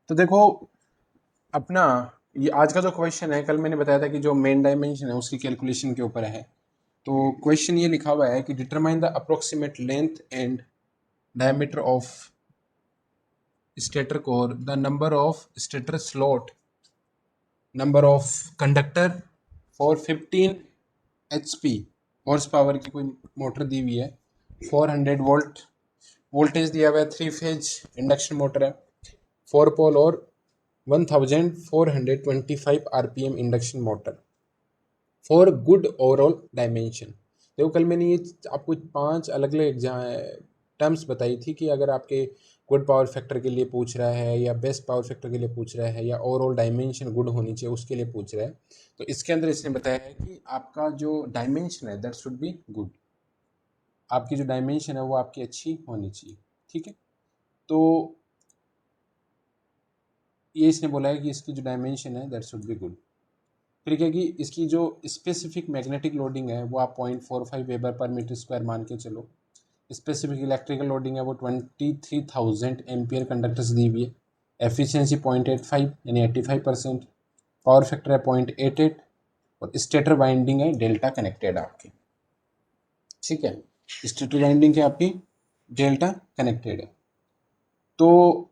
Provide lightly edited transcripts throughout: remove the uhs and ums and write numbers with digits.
तो देखो अपना ये आज का जो क्वेश्चन है, कल मैंने बताया था कि जो मेन डायमेंशन है उसकी कैलकुलेशन के ऊपर है। तो क्वेश्चन ये लिखा हुआ है कि determine the approximate length and diameter of stator core, the number of stator slot, number of conductor for 15 HP horse power की कोई मोटर दी हुई है, 400 वोल्ट वोल्टेज दिया हुआ है, 3 फेज इंडक्शन मोटर है, 4 पोल और 1425 RPM induction motor for good overall dimension. देखो कल मैंने ये आपको 5 अलग अलग टर्म्स बताई थी कि अगर आपके गुड पावर फैक्टर के लिए पूछ रहा है या बेस्ट पावर फैक्टर के लिए पूछ रहा है या ओवरऑल डायमेंशन गुड होनी चाहिए उसके लिए पूछ रहा है, तो इसके अंदर इसने बताया है कि आपका जो डायमेंशन है दैट शुड बी गुड। आपकी जो डायमेंशन है वो आपकी अच्छी होनी चाहिए। ठीक है, तो ये इसने बोला है कि इसकी जो डायमेंशन है दैट शुड बी गुड। फिर क्या कि इसकी जो स्पेसिफिक मैग्नेटिक लोडिंग है वो आप 0.45 वेबर पर मीटर स्क्वायर मान के चलो। स्पेसिफिक इलेक्ट्रिकल लोडिंग है वो 23,000 एम्पियर कंडक्टर्स दी हुई है। एफिशिएंसी 0.85 यानी 85%। पावर फैक्टर है 0.88 और स्टेटर वाइंडिंग है डेल्टा कनेक्टेड आपकी। ठीक है, स्टेटर वाइंडिंग क्या आपकी डेल्टा कनेक्टेड है। तो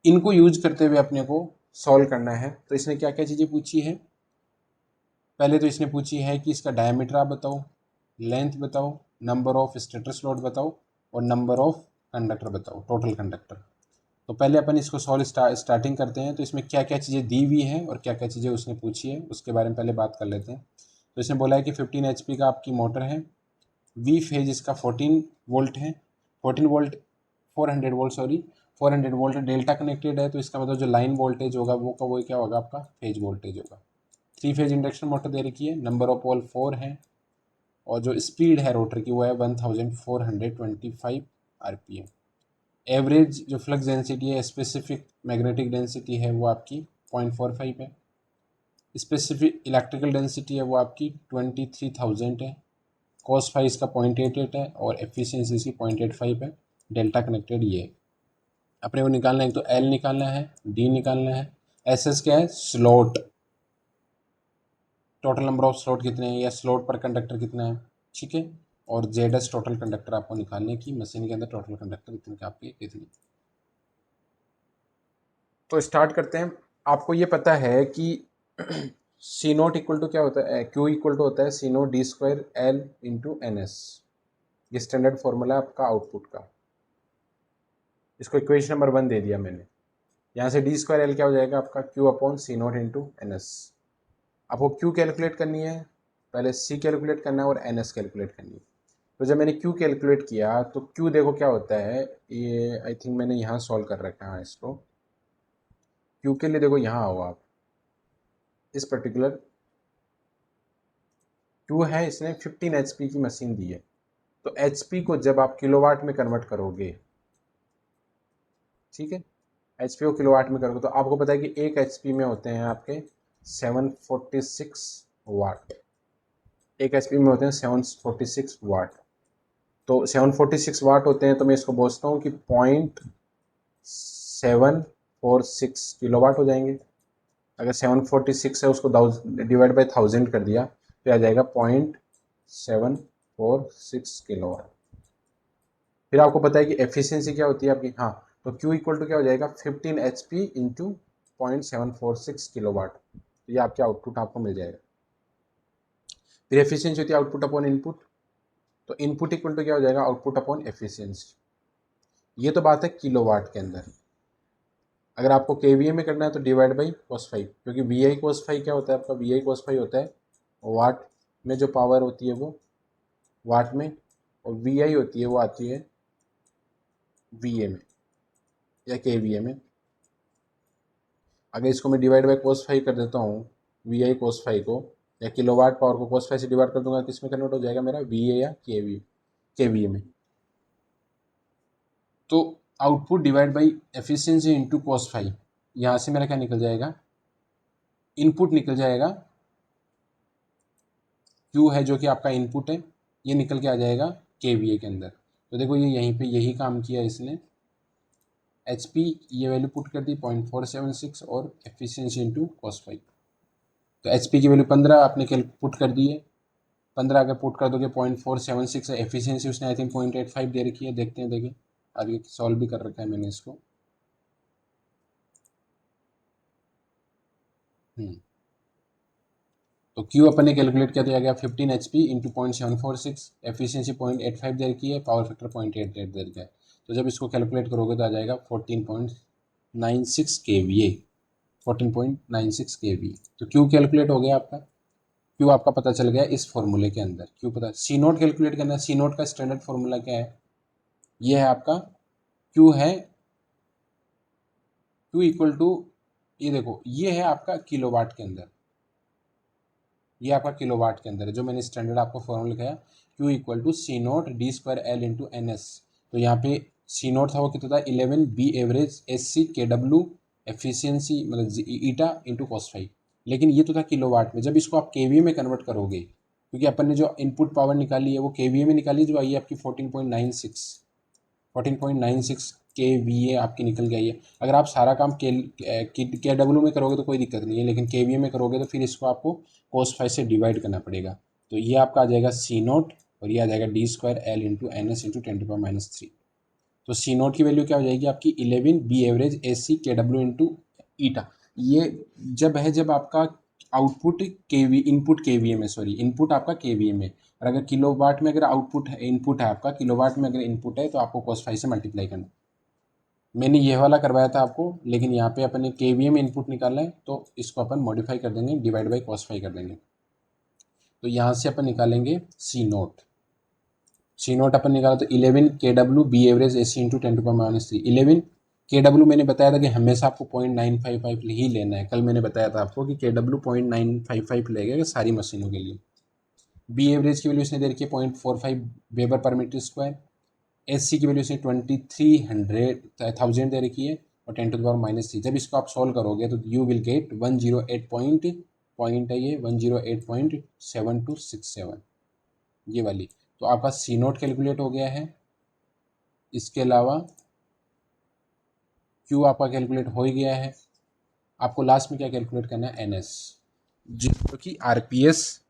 इनको यूज करते हुए अपने को सॉल्व करना है। तो इसने क्या क्या चीज़ें पूछी है, पहले तो इसने पूछी है कि इसका डायमीटर आप बताओ, लेंथ बताओ, नंबर ऑफ स्टेटर स्लॉट बताओ और नंबर ऑफ कंडक्टर बताओ, टोटल कंडक्टर। तो पहले अपन इसको सॉल्व स्टार्टिंग करते हैं। तो इसमें क्या क्या चीज़ें दी हुई हैं और क्या क्या चीज़ें उसने पूछी है उसके बारे में पहले बात कर लेते हैं। तो इसने बोला है कि 15 HP का आपकी मोटर है, वी फेज इसका 14 वोल्ट है, 14 volt 400 volt sorry 400 volt delta connected है। तो इसका मतलब जो लाइन वोल्टेज होगा वो क्या होगा आपका फेज वोल्टेज होगा। 3 फेज इंडक्शन मोटर दे रखी है, नंबर ऑफ पोल 4 है और जो स्पीड है रोटर की वो है 1425 RPM। एवरेज जो फ्लक्स डेंसिटी है, स्पेसिफिक मैग्नेटिक डेंसिटी है वो आपकी 0.45 है। स्पेसिफिक इलेक्ट्रिकल डेंसिटी है वो आपकी 23,000 है। कॉस फाई इसका 0.88 है और एफिशिएंसी इसकी 0.85 है। डेल्टा कनेक्टेड ये है। अपने को निकालना है, तो एल निकालना है, डी निकालना है, एस एस क्या है slot, total number of slot कितने हैं या स्लॉट पर कंडक्टर कितना है। ठीक है, और जेड एस टोटल कंडक्टर आपको निकालने की मशीन के अंदर टोटल कंडक्टर कितने के आपके कितने। तो स्टार्ट करते हैं। आपको ये पता है कि सी नोट इक्वल टू क्या होता है, क्यू इक्वल टू होता है C naught D square L into N S. ये स्टैंडर्ड फॉर्मूला है आपका आउटपुट का। इसको इक्वेशन नंबर 1 दे दिया मैंने। यहाँ से डी स्क्वायर एल क्या हो जाएगा आपका Q upon C naught into N S. आपको क्यू कैलकुलेट करनी है, पहले सी कैलकुलेट करना है और एन एस कैलकुलेट करनी है। तो जब मैंने क्यू कैलकुलेट किया तो क्यू देखो क्या होता है, ये आई थिंक मैंने यहाँ सॉल्व कर रखा है इसको। क्यू के लिए देखो यहाँ आओ आप, इस पर्टिकुलर क्यू है, इसने 15 HP की मशीन दी है। तो HP को जब आप किलोवाट में कन्वर्ट करोगे, ठीक है, HP को किलोवाट में करोगे तो आपको पता है कि 1 HP में होते हैं आपके 746 वाट। 1 HP में होते हैं 746 वाट। तो 746 वाट होते हैं, तो मैं इसको बोलता हूँ कि 0.746 किलोवाट हो जाएंगे। अगर 746 है उसको डिवाइड बाई 1000 कर दिया तो आ जाएगा 0.746 किलोवाट। फिर आपको पता है कि एफिशिएंसी क्या होती है आपकी, हाँ, तो Q इक्वल टू क्या हो जाएगा 15 HP इंटू 0.746 किलोवाट। तो ये आपके आउटपुट आपको मिल जाएगा। फिर एफिशिएंसी होती है आउटपुट अपॉन इनपुट। तो इनपुट इक्वल टू क्या हो जाएगा आउटपुट अपॉन एफिशिएंसी। ये तो बात है किलोवाट के अंदर। अगर आपको केवीए में करना है तो डिवाइड बाई cos फाइव, क्योंकि वी आई cos फाइव क्या होता है आपका, वी आई cos फाइव होता है वाट में जो पावर होती है वो वाट में, और वी आई होती है वो आती है वी ए में या केवीए में। अगर इसको मैं डिवाइड बाई cos फाइव कर देता हूँ, वी आई cos फाइव को, या किलोवाट पावर को cos फाइव से डिवाइड कर दूंगा, किस में कन्वर्ट हो जाएगा मेरा वी ए या केवीए में। तो output divide by efficiency into cos five, यहाँ से मेरा क्या निकल जाएगा, इनपुट निकल जाएगा। Q है जो कि आपका इनपुट है, ये निकल के आ जाएगा केवीए के अंदर। तो देखो ये यहीं पे यही काम किया इसने, HP ये वैल्यू पुट कर दी 0.476 और एफिशिएंसी इंटू कॉस 5। तो HP की वैल्यू 15 आपने पुट कर दी है, 15 अगर पुट कर दोगे 0.476 है, एफिशिएंसी उसने आई थिंक 0.85 दे रखी है। देखते हैं, देखिए आगे सॉल्व भी कर रखा है मैंने इसको। तो Q अपन ने कैलकुलेट किया दिया गया 15 HP इंटू 0.746, एफिशिएंसी 0.85 दे रखी है, पावर फैक्टर 0.88 दे रखा है। तो जब इसको कैलकुलेट करोगे तो आ जाएगा 14.96 kVA, 14.96 kVA। तो Q कैलकुलेट हो गया आपका। Q आपका पता चल गया इस फॉर्मूले के अंदर। Q पता, C नोट कैलकुलेट करना है। C नोट का स्टैंडर्ड फॉर्मूला क्या है? ये है आपका Q है Q इक्वल टू, ये देखो ये है आपका किलोवाट के अंदर, ये आपका किलोवाट के अंदर है जो मैंने स्टैंडर्ड आपको फॉर्मूला लिखाया, Q equal to C naught D square L into N S. तो यहाँ पे सी नोट था वो कितना था 11, बी एवरेज, एस सी के डब्ल्यू, एफिशिएंसी मतलब ईटा इंटू कॉस 5। लेकिन ये तो था किलोवाट में। जब इसको आप केवीए में कन्वर्ट करोगे, क्योंकि अपन ने जो इनपुट पावर निकाली है वो केवीए में निकाली, जो आई है आपकी 14.96 kVA आपकी निकल के आई है। अगर आप सारा काम के डब्ल्यू में करोगे तो कोई दिक्कत नहीं है, लेकिन केवीए में करोगे तो फिर इसको आपको cos 5 से डिवाइड करना पड़ेगा। तो ये आपका आ जाएगा C नोट और ये आ जाएगा D square L into N S into 10⁻³ तो C नोट की वैल्यू क्या हो जाएगी आपकी 11, बी एवरेज, एस सी के डब्ल्यू इंटू ईटा। ये जब है जब आपका आउटपुट केवी इनपुट केवीए में, सॉरी इनपुट आपका केवीए में, और अगर किलोवाट में अगर आउटपुट है, इनपुट है आपका किलोवाट में अगर इनपुट है तो आपको cos 5 से मल्टीप्लाई करना। मैंने ये वाला करवाया था आपको, लेकिन यहाँ पे अपन ने केवीए में इनपुट निकालना है तो इसको अपन मॉडिफाई कर देंगे, डिवाइड बाई cos 5 कर देंगे। तो यहाँ से अपन निकालेंगे C नोट। C नोट अपन निकाला तो 11 के डब्ल्यू बी एवरेज ए सी इंटू 10⁻³ 11 के डब्ल्यू मैंने बताया था कि हमेशा आपको 0.955 ही लेना है। कल मैंने बताया था आपको कि के डब्ल्यू 0.955 लगेगा सारी मशीनों के लिए। बी एवरेज की वैल्यू इसने दे रखी है 0.45 वेबर पर मीटर स्क्वायर। एस सी की वैल्यू इसने 2300 दे रखी है और 10⁻³ जब इसको आप सॉल्व करोगे तो यू विल गेट 108 पॉइंट है ये 108.7267 ये वाली। तो आपका सी नोट कैलकुलेट हो गया है। इसके अलावा क्यू आपका कैलकुलेट हो ही गया है। आपको लास्ट में क्या कैलकुलेट करना है? एन एस, जो कि आरपीएस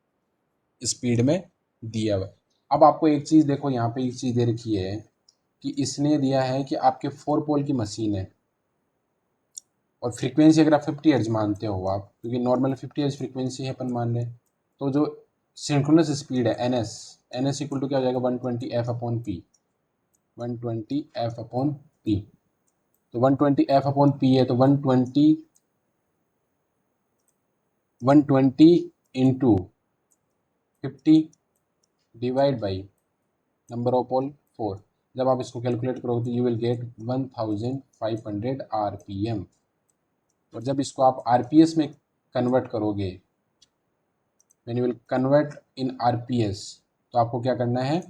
स्पीड में दिया हुआ है। अब आपको एक चीज़ देखो, यहाँ पे एक चीज़ दे रखी है कि इसने दिया है कि आपके 4 पोल की मशीन है और फ्रीक्वेंसी अगर आप 50 हर्ट्ज मानते हो आप, क्योंकि नॉर्मल 50 हर्ट्ज फ्रीक्वेंसी है अपन मान लें, तो जो सिंक्रोनस स्पीड है एन एस इक्वल टू क्या हो जाएगा 120 F upon P, 120 F upon P. तो 120 एफ अपॉन पी है तो 120 into 50 divide by number of pole 4। जब आप इसको कैलकुलेट करोगे तो यू विल गेट 1500 आरपीएम। और जब इसको आप आरपीएस में कन्वर्ट करोगे, when you will convert in RPS, तो आपको क्या करना है?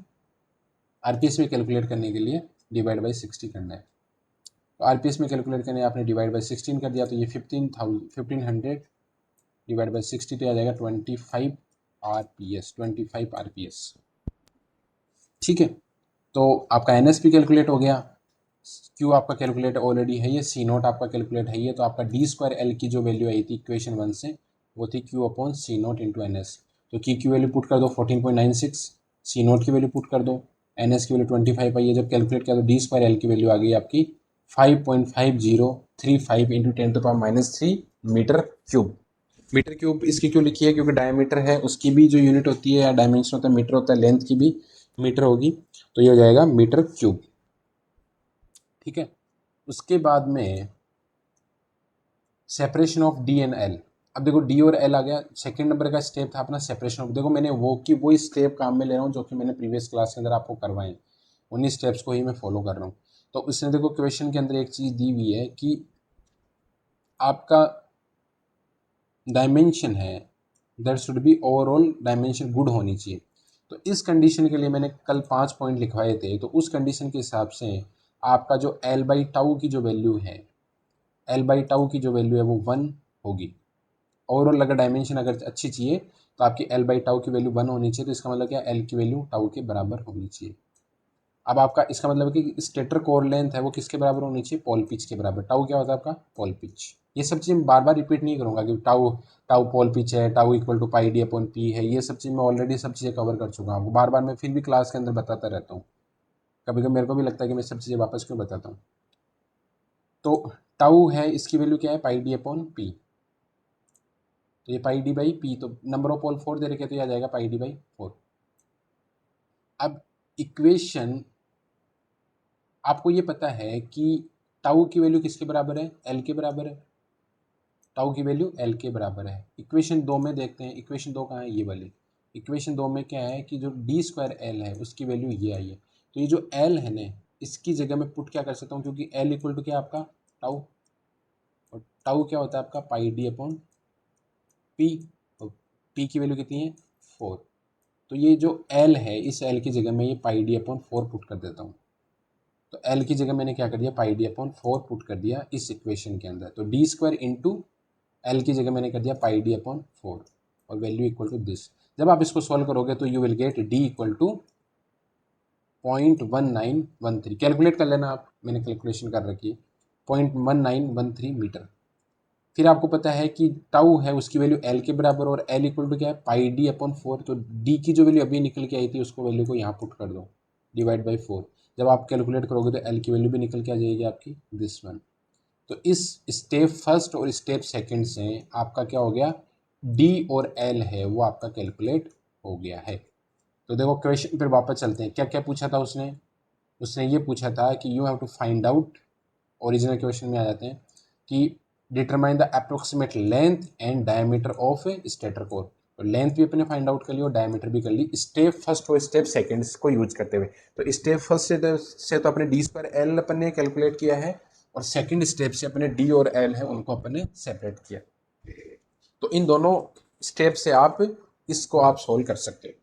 आरपीएस में कैलकुलेट करने के लिए डिवाइड बाई 60 करना है। तो आरपीएस में कैलकुलेट करने आपने डिवाइड बाई 16 कर दिया तो ये 1500 डिवाइड बाई 60 तो आ जाएगा 25 आरपीएस, 25 आरपीएस। ठीक है, तो आपका एनएस भी कैलकुलेट हो गया, क्यू आपका कैलकुलेट ऑलरेडी है, ये सी नोट आपका कैलकुलेट है, ये तो आपका डी स्क्वायर एल की जो वैल्यू आई थी इक्वेशन 1 से वो थी Q upon C naught into N S. तो की वैल्यू पुट कर दो 14.96, सी नोट की वैल्यू पुट कर दो, एन एस की वैल्यू 25 आई है। जब कैलकुलेट किया तो डी स्क्वायर एल की वैल्यू आ गई आपकी 5.5035 into 10⁻³ metre cube. Metre cube इसकी क्यों लिखी है? क्योंकि डायमीटर है उसकी भी जो यूनिट होती है या डायमेंशन होता है मीटर होता है, लेंथ की भी मीटर होगी, तो ये हो जाएगा मीटर क्यूब। ठीक है, उसके बाद में separation of D and L. अब देखो डी और एल आ गया, सेकंड नंबर का स्टेप था अपना सेपरेशन ऑफ। देखो मैंने वो स्टेप काम में ले रहा हूँ जो कि मैंने प्रीवियस क्लास के अंदर आपको करवाए, उन्हीं स्टेप्स को ही मैं फॉलो कर रहा हूँ। तो उसने देखो क्वेश्चन के अंदर एक चीज़ दी हुई है कि आपका डायमेंशन है that should be overall dimension good होनी चाहिए। तो इस कंडीशन के लिए मैंने कल 5 पॉइंट लिखवाए थे, तो उस कंडीशन के हिसाब से आपका जो एल बाई टाउ की जो वैल्यू है, एल बाई टाउ की जो वैल्यू है वो 1 होगी। ओवरऑल अगर डायमेंशन अगर अच्छी चाहिए तो आपकी एल बाई टाउ की वैल्यू 1 होनी चाहिए। तो इसका मतलब क्या, एल की वैल्यू टाउ के बराबर होनी चाहिए। अब आपका इसका मतलब है कि स्टेटर कोर लेंथ है वो किसके बराबर होनी चाहिए, पोल पिच के बराबर। टाउ क्या होता है आपका, पोल पिच। ये सब चीज़ बार बार रिपीट नहीं करूँगा कि टाउ टाउ पोल पिच है, tau equal to pi D upon P है, ये सब चीज़ मैं ऑलरेडी सब चीज़ें कवर कर चुका हूँ। बार बार मैं फिर भी क्लास के अंदर बताता रहता हूँ, कभी कभी मेरे को भी लगता है कि मैं सब चीज़ें वापस क्यों बताता हूँ। तो टाउ है, इसकी वैल्यू क्या है, पाई डी अपॉन पी। तो ये पाई डी बाई पी, तो नंबर ऑफ पोल 4 दे रखे तो ये आ जाएगा पाई डी बाई 4। अब इक्वेशन आपको ये पता है कि टाउ की वैल्यू किसके बराबर है, एल के बराबर है। टाउ की वैल्यू एल के बराबर है। इक्वेशन 2 में देखते हैं, इक्वेशन 2 कहाँ है, ये वाली। इक्वेशन 2 में क्या है कि जो डी स्क्वायर एल है उसकी वैल्यू ये आई है। तो ये जो एल है ना, इसकी जगह में पुट क्या कर सकता हूँ, क्योंकि एल इक्वल टू क्या है आपका, टाउ। और टाउ क्या होता है आपका, पाई डी अपॉन पी। और पी की वैल्यू कितनी है, 4। तो ये जो एल है, इस एल की जगह में ये पाई डी अपॉन 4 पुट कर देता हूँ। तो एल की जगह मैंने क्या कर दिया, पाई डी अपॉन 4 पुट कर दिया इस इक्वेशन के अंदर। तो डी स्क्वायर इंटू एल की जगह मैंने कर दिया पाई डी अपॉन 4 और वैल्यू इक्वल टू दिस। जब आप इसको सॉल्व करोगे तो you will get D equal to 0.1913। Calculate कर लेना आप, मैंने कैलकुलेशन कर रखी है, 0.1913 मीटर। फिर आपको पता है कि टाउ है उसकी वैल्यू एल के बराबर, और एल इक्वल टू क्या है, पाई डी अपॉन 4। तो डी की जो वैल्यू अभी निकल के आई थी उसको वैल्यू को यहाँ पुट कर दो, डिवाइड बाई 4। जब आप कैलकुलेट करोगे तो एल की वैल्यू भी निकल के आ जाएगी आपकी, दिस वन। तो इस स्टेप फर्स्ट और स्टेप सेकंड से आपका क्या हो गया, डी और एल है वो आपका कैलकुलेट हो गया है। तो देखो क्वेश्चन पर वापस चलते हैं, क्या क्या पूछा था उसने। उसने ये पूछा था कि you have to find out, original question में आ जाते हैं कि determine the approximate length and diameter of a stator core. तो लेंथ भी अपने फाइंड आउट कर ली और डायमीटर भी कर ली, स्टेप फर्स्ट और स्टेप सेकंड को यूज करते हुए। तो स्टेप फर्स्ट से तो अपने डी स्क्वायर एल अपन ने कैलकुलेट किया है, और सेकंड स्टेप से अपने डी और एल है उनको अपन ने सेपरेट किया। तो इन दोनों स्टेप से आप इसको आप सोल्व कर सकते हो।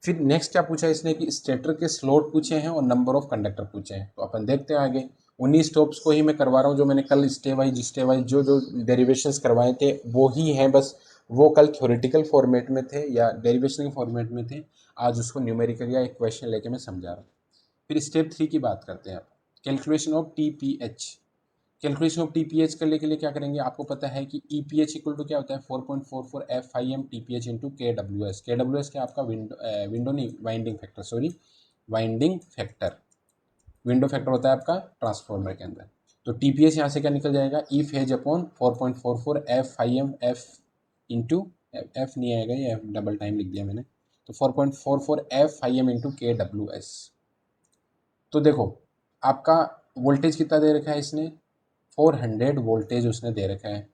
फिर नेक्स्ट क्या पूछा इसने कि स्टेटर के स्लॉट पूछे हैं और नंबर ऑफ कंडक्टर पूछे हैं। तो अपन देखते हैं आगे। 19 स्टेप्स को ही मैं करवा रहा हूँ, जो मैंने कल स्टेप वाइज जो जो डेरिवेशंस करवाए थे वो ही हैं, बस वो कल थ्योरेटिकल फॉर्मेट में थे या डेरिवेशन के फॉर्मेट में थे, आज उसको न्यूमेरिकल या इक्वेशन लेके मैं समझा रहा हूँ। फिर स्टेप 3 की बात करते हैं आप, calculation of TPH। Calculation of TPH करने के लिए क्या करेंगे, आपको पता है कि ईपीएच इक्वल टू क्या होता है, 4.44 FIM TPH into KWS। KWS क्या आपका विंडो नहीं, winding factor, sorry winding factor. Window factor होता है आपका ट्रांसफॉर्मर के अंदर। तो टीपीएच यहाँ से क्या निकल जाएगा, E phase upon 4.44 FIM F into F नहीं आएगा, ये एफ डबल टाइम लिख दिया मैंने। तो 4.44 FIM इंटू KWS। तो देखो आपका वोल्टेज कितना दे रखा है इसने, 400 वोल्टेज उसने दे रखा है,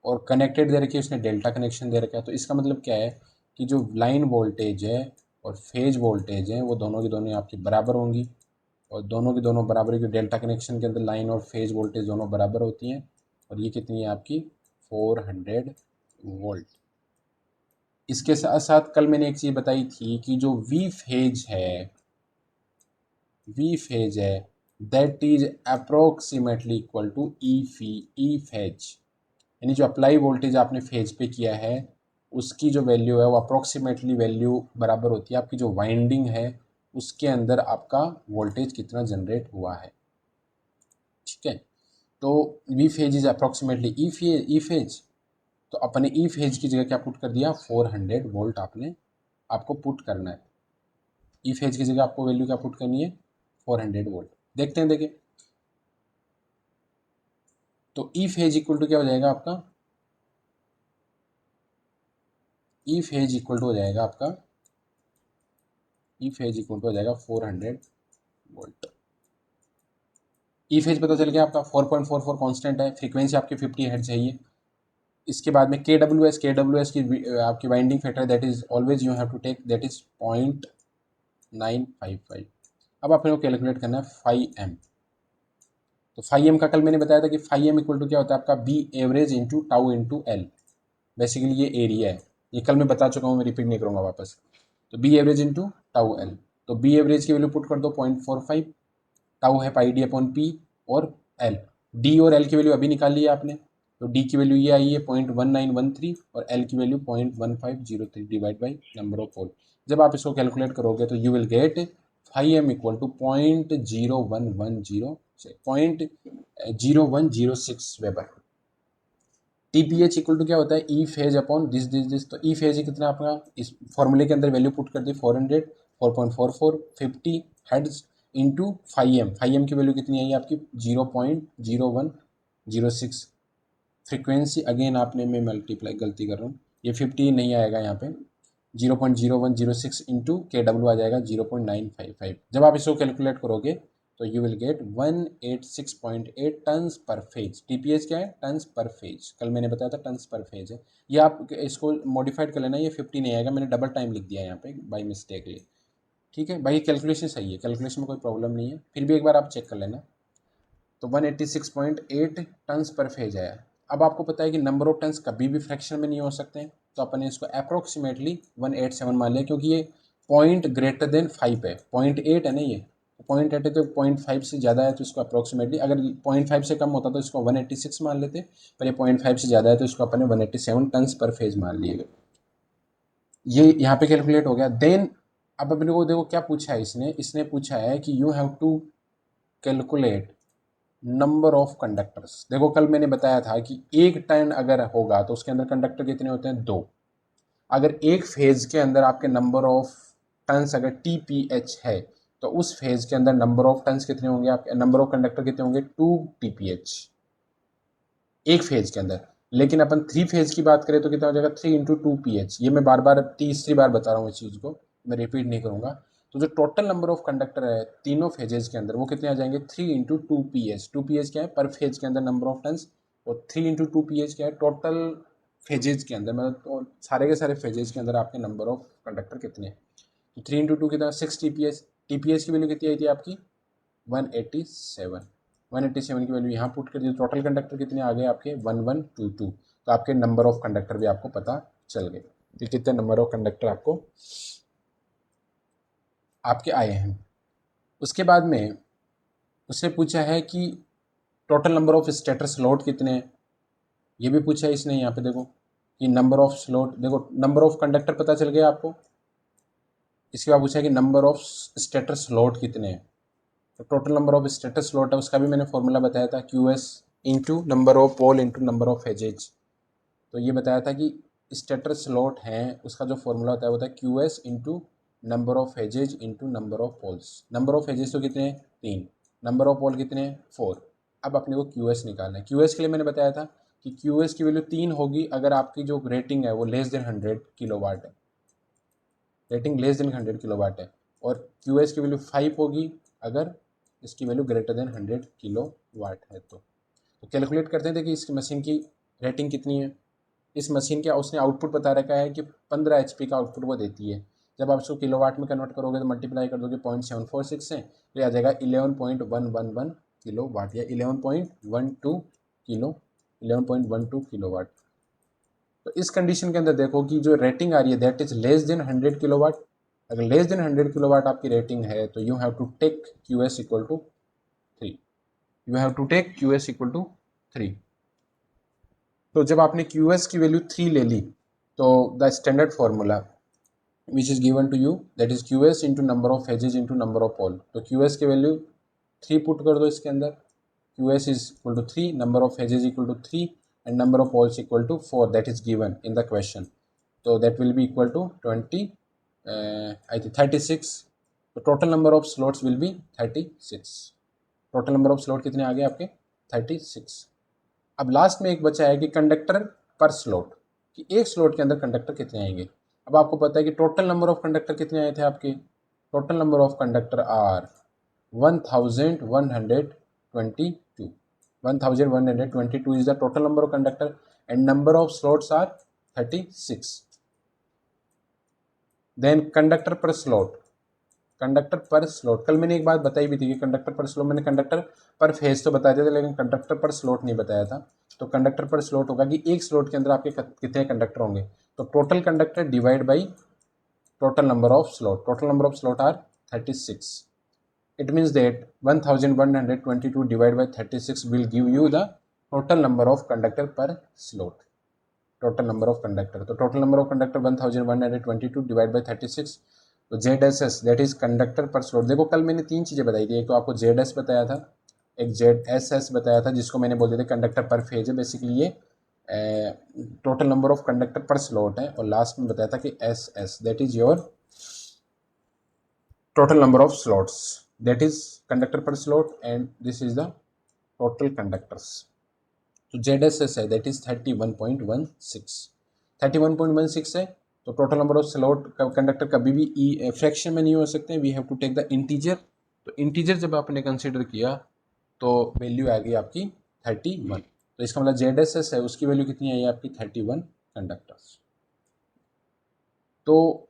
और कनेक्टेड दे रखी है उसने, डेल्टा कनेक्शन दे रखा है। तो इसका मतलब क्या है कि जो लाइन वोल्टेज है और फेज वोल्टेज है वो दोनों की दोनों आपकी बराबर होंगी, और दोनों की दोनों बराबर की डेल्टा कनेक्शन के अंदर लाइन और फेज वोल्टेज दोनों बराबर होती हैं। और ये कितनी है आपकी, 400 वोल्ट। इसके साथ साथ कल मैंने एक चीज़ बताई थी कि जो वी फेज है, वी फेज है that is approximately equal to E phase. यानी जो अप्लाई वोल्टेज आपने फेज पे किया है उसकी जो वैल्यू है वो अप्रोक्सीमेटली वैल्यू बराबर होती है आपकी जो वाइंडिंग है उसके अंदर आपका वोल्टेज कितना जनरेट हुआ है। ठीक है, तो V phase is approximately E phase. तो अपने ई फेज की जगह क्या पुट कर दिया, 400 वोल्ट आपने आपको पुट करना है। ई फेज की जगह आपको वैल्यू क्या पुट करनी है, 400 वोल्ट। देखते हैं, देखिए तो ई फेज इक्वल टू क्या हो जाएगा आपका, ई फेज इक्वल टू हो जाएगा आपका, ई फेज इक्वल टू हो जाएगा 400 वोल्ट। ई फेज पता चल गया आपका, 4.44 कांस्टेंट है, फ्रीक्वेंसी आपकी 50 हर्ट्ज है ये। इसके बाद में KWS की आपकी winding factor that is always you have to take that is 0.955। अब आपने को कैलकुलेट करना है 5M। तो 5M का कल मैंने बताया था कि 5M इक्वल टू क्या होता है आपका, B average into tau into L. Basically ये एरिया है, ये कल मैं बता चुका हूँ, मैं रिपीट नहीं करूँगा वापस। तो B average into tau L, तो बी एवरेज की वैल्यू पुट कर दो 0.45, टाउ है पाई डी अपॉन पी, और एल, डी और एल की वैल्यू अभी निकाल ली है आपने। तो डी की वैल्यू ये आई है 0.1913 और एल की value 0.1503 divide by number of pole. जब आप इसको कैलकुलेट करोगे तो you will get 5m equal to 0.0106 weber. TPH equal to क्या होता है, ई फेज अपॉन दिस। तो ई फेज कितना आपका इस फॉर्मूले के अंदर वैल्यू पुट कर दी 400, 4.44, 50 हेड्स इंटू 5m। 5m की वैल्यू कितनी आई आपकी 0.0106। फ्रीक्वेंसी अगेन आपने में मल्टीप्लाई गलती कर रहा हूँ, ये 50 नहीं आएगा यहाँ पे, 0.0106 इंटू KW आ जाएगा 0.955। जब आप इसको कैलकुलेट करोगे तो यू विल गेट 186.8 टन्स पर फेज। TPH क्या है, टन्स पर फेज, कल मैंने बताया था टन्स पर फेज है। ये आप इसको मॉडिफाइड कर लेना, ये 50 नहीं आएगा, मैंने डबल टाइम लिख दिया यहाँ पे बाई मिस्टेकली। ठीक है भाई, कैलकुलेशन सही है, कैलकुलेशन में कोई प्रॉब्लम नहीं है, फिर भी एक बार आप चेक कर लेना। तो 186.8 टन्स पर फेज आया। अब आपको पता है कि नंबर ऑफ टन्स कभी भी फ्रैक्शन में नहीं हो सकते हैं, तो अपन ने इसको अप्रोक्सीमेटली 187 मान लिया, क्योंकि ये पॉइंट ग्रेटर देन 5 है, 0.8 है ना, ये 0.8 है तो 0.5 से ज़्यादा है तो इसको अप्रोक्सीमेटली, अगर 0.5 से कम होता तो इसको 186 मान लेते, पर ये 0.5 से ज़्यादा है तो इसको अपन ने 187 टन्स पर फेज मान लिए। ये यहाँ पे कैलकुलेट हो गया। देन अब अपने को देखो क्या पूछा है इसने, इसने पूछा है कि you have to calculate number of conductors. देखो कल मैंने बताया था कि एक टर्न अगर होगा तो उसके अंदर कंडक्टर कितने होते हैं, 2। अगर एक फेज के अंदर आपके नंबर ऑफ टर्न्स अगर TPH है तो उस फेज के अंदर नंबर ऑफ टर्न्स कितने होंगे आपके, नंबर ऑफ कंडक्टर कितने होंगे 2 TPH एक फेज के अंदर। लेकिन अपन 3 फेज की बात करें तो कितना हो जाएगा 3 इंटू 2PH। ये मैं बार बार तीसरी बार बता रहा हूँ इस चीज़ को, मैं रिपीट नहीं करूँगा। तो जो टोटल नंबर ऑफ कंडक्टर है तीनों फेजेस के अंदर वो कितने आ जाएंगे 3 इंटू 2PH। 2PH क्या है, पर फेज के अंदर नंबर ऑफ टर्न्स, और 3 इंटू 2PH क्या है, टोटल फेजेज के अंदर, मतलब तो सारे के सारे फेजेज के अंदर आपके नंबर ऑफ कंडक्टर कितने हैं। तो 3 इंटू 2 कितना 6 TPH। TPH की वैल्यू कितनी आई थी आपकी 187। 187 की वैल्यू यहाँ पुट कर दी, टोटल कंडक्टर कितने आ गए आपके 1122। तो आपके नंबर ऑफ कंडक्टर भी आपको पता चल गए कि कितने नंबर ऑफ कंडक्टर आपको आपके आए हैं। उसके बाद में उसने पूछा है कि total number of stator slot कितने हैं, ये भी पूछा है इसने। यहाँ पे देखो कि नंबर ऑफ स्लॉट, देखो नंबर ऑफ कंडक्टर पता चल गया आपको। इसके बाद पूछा है कि नंबर ऑफ स्टेटर स्लॉट कितने हैं। तो total number of stator slot है, उसका भी मैंने फॉर्मूला बताया था, QS into number of pole into number of phases. तो ये बताया था कि स्टेटर स्लॉट हैं उसका जो फॉर्मूला होता है वो होता है QS into number of edges into number of poles. Number of phases तो कितने हैं 3, नंबर ऑफ पोल कितने हैं 4। अब अपने को QS निकालना है। QS के लिए मैंने बताया था कि QS की वैल्यू 3 होगी अगर आपकी जो रेटिंग है वो लेस देन 100 किलोवाट है, रेटिंग लेस देन 100 किलोवाट है। और QS की वैल्यू 5 होगी अगर इसकी वैल्यू ग्रेटर देन 100 किलोवाट है। तो कैलकुलेट करते हैं कि इस मशीन की रेटिंग कितनी है। इस मशीन का उसने आउटपुट बता रखा है कि 15 HP का आउटपुट वो देती है। जब आप इसको किलोवाट में कन्वर्ट करोगे तो मल्टीप्लाई कर दोगे 0.746 से, तो आ जाएगा 11.111 किलोवाट या 11.12 किलो 11.12 किलोवाट। तो इस कंडीशन के अंदर देखो कि जो रेटिंग आ रही है that is less than 100 kilowatt. अगर लेस देन 100 किलोवाट आपकी रेटिंग है तो you have to take QS equal to 3। You have to take QS equal to 3। तो जब आपने QS की वैल्यू 3 ले ली तो the standard formula which is given to you that is QS into number of edges into number of pole. तो QS की value 3 put कर दो इसके अंदर। QS is equal to 3, number of edges equal to 3 and number of poles equal to 4 that is given in the question. So that will be equal to 20, I think 36. So total number of slots will be 36. Total number of slot कितने आ गए आपके 36। अब last में एक बचा है कि conductor पर स्लॉट, कि एक स्लॉट के अंदर कंडक्टर कितने आएंगे। अब आपको पता है कि टोटल नंबर ऑफ कंडक्टर कितने आए थे आपके, total number of conductor are 1122। 1122 is the total number of conductor and number of slots are 36. Then conductor पर स्लॉट, कंडक्टर पर स्लॉट कल मैंने एक बात बताई भी थी कि कंडक्टर पर स्लॉट, मैंने कंडक्टर पर फेज तो बताया था लेकिन कंडक्टर पर स्लॉट नहीं बताया था। तो कंडक्टर पर स्लॉट होगा कि एक स्लॉट के अंदर आपके कितने कंडक्टर होंगे। तो total conductor divide by total number of slot, total number of slot are 36। It means that 1122 divided by 36 will give you the total number of conductor per slot. Total number of conductor. So total number of conductor 1122 divided by 36 तो Z S S that is conductor पर slot. देखो कल मैंने तीन चीज़ें बताई थी, एक तो आपको जेड एस बताया था, एक जेड एस एस बताया था जिसको मैंने बोल दिया था कंडक्टर पर फेज है, बेसिकली ये टोटल नंबर ऑफ कंडक्टर पर स्लॉट है, और लास्ट में बताया था कि S S that is your total number of slots, that is conductor per slot, and this is the total conductors. तो ZSS है that is 31.16, 31.16 है। तो total number of slot conductor कभी भी ई फ्रैक्शन में नहीं हो सकते, we have to take the integer. तो इंटीजर जब आपने कंसिडर किया तो वैल्यू आ गई आपकी 31। तो इसका मतलब ZSS है उसकी वैल्यू कितनी आई आपकी 31 कंडक्टर्स। तो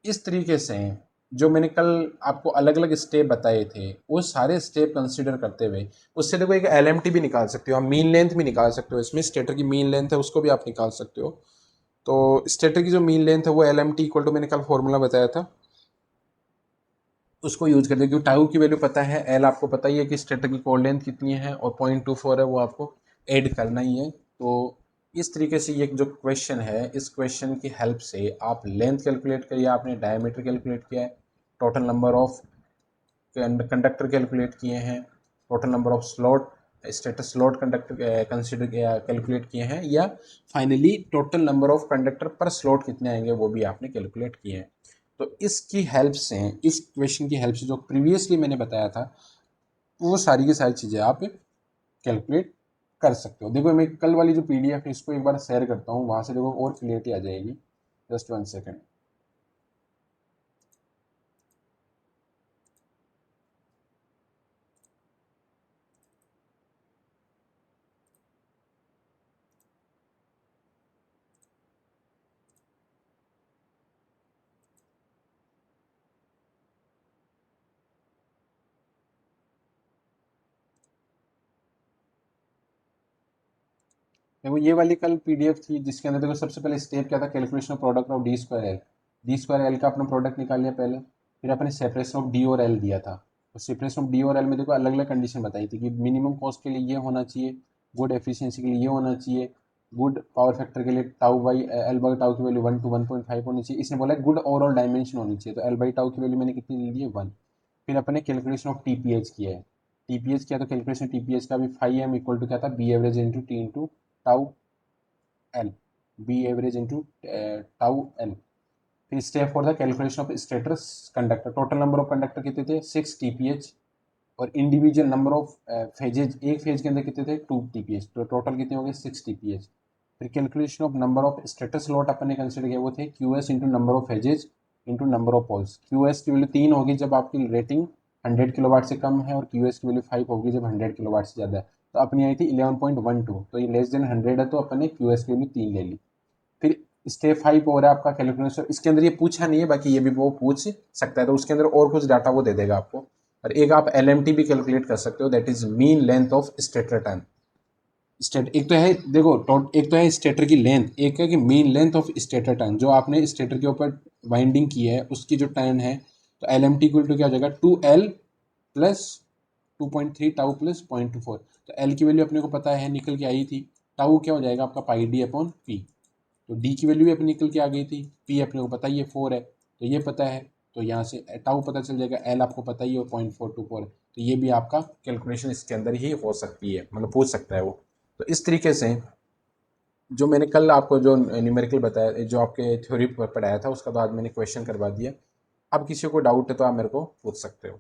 इस तरीके से जो मैंने कल आपको अलग अलग स्टेप बताए थे वो सारे स्टेप कंसीडर करते हुए उससे देखो एक एलएमटी भी निकाल सकते हो, आप मीन लेंथ भी निकाल सकते हो, इसमें स्टेटर की मीन लेंथ है उसको भी आप निकाल सकते हो। तो स्टेटर की जो मीन लेंथ है वो एलएमटी इक्वल टू मैंने कल फॉर्मूला बताया था उसको यूज करते, क्योंकि टाउ की वैल्यू पता है, एल आपको पता ही है कि स्टेटर की कोर लेंथ कितनी है और 0.24 है वो आपको ऐड करना ही है। तो इस तरीके से ये जो क्वेश्चन है इस क्वेश्चन की हेल्प से आप लेंथ कैलकुलेट करिए, आपने डायमीटर कैलकुलेट किया है, total number of conductor calculate किए हैं, total number of slot stator slot conductor consider calculate किए हैं, या finally total number of conductor पर स्लॉट कितने आएंगे वो भी आपने कैलकुलेट किए हैं। तो इसकी हेल्प से, इस क्वेश्चन की हेल्प से जो प्रीवियसली मैंने बताया था वो सारी की सारी चीज़ें आप कैलकुलेट कर सकते हो। देखो मैं कल वाली जो पीडीएफ है इसको एक बार शेयर करता हूँ, वहाँ से देखो और क्लियरिटी आ जाएगी। Just 1 second. देखो ये वाली कल पीडीएफ थी जिसके अंदर देखो सबसे पहले स्टेप क्या था, calculation of product of D square L. D square L का अपना प्रोडक्ट निकाल लिया पहले, फिर अपने सेपरेशन ऑफ डी और एल दिया था। तो सेपरेशन ऑफ डी और एल में देखो अलग अलग कंडीशन बताई थी कि मिनिमम कॉस्ट के लिए ये होना चाहिए, गुड एफिशिएंसी के लिए ये होना चाहिए, गुड पावर फैक्टर के लिए tau by L by tau की वैल्यू 1 to 1.5 होनी चाहिए। इसने बोला गुड ओवरऑल डायमेंशन होनी चाहिए, तो एल बाई टाउ की वैल्यू मैंने कितनी ले ली है 1। फिर अपने कैलकुलेशन ऑफ टीपीएच किया है, टीपीएच किया तो कैलकुलेशन टीपीएच का भी 5m इक्वल टू क्या था, B average into T into tau L, B average into tau L. फिर step for the calculation of stator conductor, total number of conductor कितने थे 6 टीपीएच, और इंडिविजुअल नंबर ऑफ फेजेज एक phase के अंदर कितने थे 2 टीपीएच, तो टोटल कितने हो गए 6 टीपीएच। फिर calculation of number of stator slot अपन ने कंसिडर किया वो थे Q S into number of phases into number of poles. Q S की वैल्यू 3 होगी जब आपकी रेटिंग 100 किलोवाट से कम है, और क्यू एस की वैल्यू 5 होगी जब 100 किलोवाट से ज़्यादा है। तो अपनी आई थी 11.12, तो ये लेस देन 100 है तो अपन ने क्यू एस की वैल्यू 3 ले ली। फिर स्टेप 5 हो रहा है आपका कैलकुलेशन, इसके अंदर ये पूछा नहीं है, बाकी ये भी वो पूछ सकता है, तो उसके अंदर और कुछ डाटा वो दे देगा आपको। और एक आप एल भी कैलकुलेट कर सकते हो, that is mean length of stator turn. State एक तो है देखो एक तो है स्टेटर की लेंथ, एक है कि mean length of stator turn, जो आपने स्टेटर के ऊपर वाइंडिंग की है उसकी जो टर्न है। तो L M T equal to क्या हो जाएगा 2L प्लस 2.3 टाउ प्लस 0.24। तो एल की वैल्यू अपने को पता है निकल के आई थी, टाउ क्या हो जाएगा आपका पाई डी अपॉन पी। तो डी की वैल्यू भी अपनी निकल के आ गई थी, पी अपने को पता ही है 4 है, तो ये पता है, तो यहाँ से टाउ पता चल जाएगा, एल आपको पता ही है और 0.424 है। तो ये भी आपका कैलकुलेशन इसके अंदर ही हो सकती है, मतलब पूछ सकता है वो। तो इस तरीके से जो मैंने कल आपको जो न्यूमेरिकल बताया, जो आपके थ्योरी पर पढ़ाया था उसका बाद मैंने क्वेश्चन करवा दिया। अब किसी को डाउट है तो आप मेरे को पूछ सकते हो।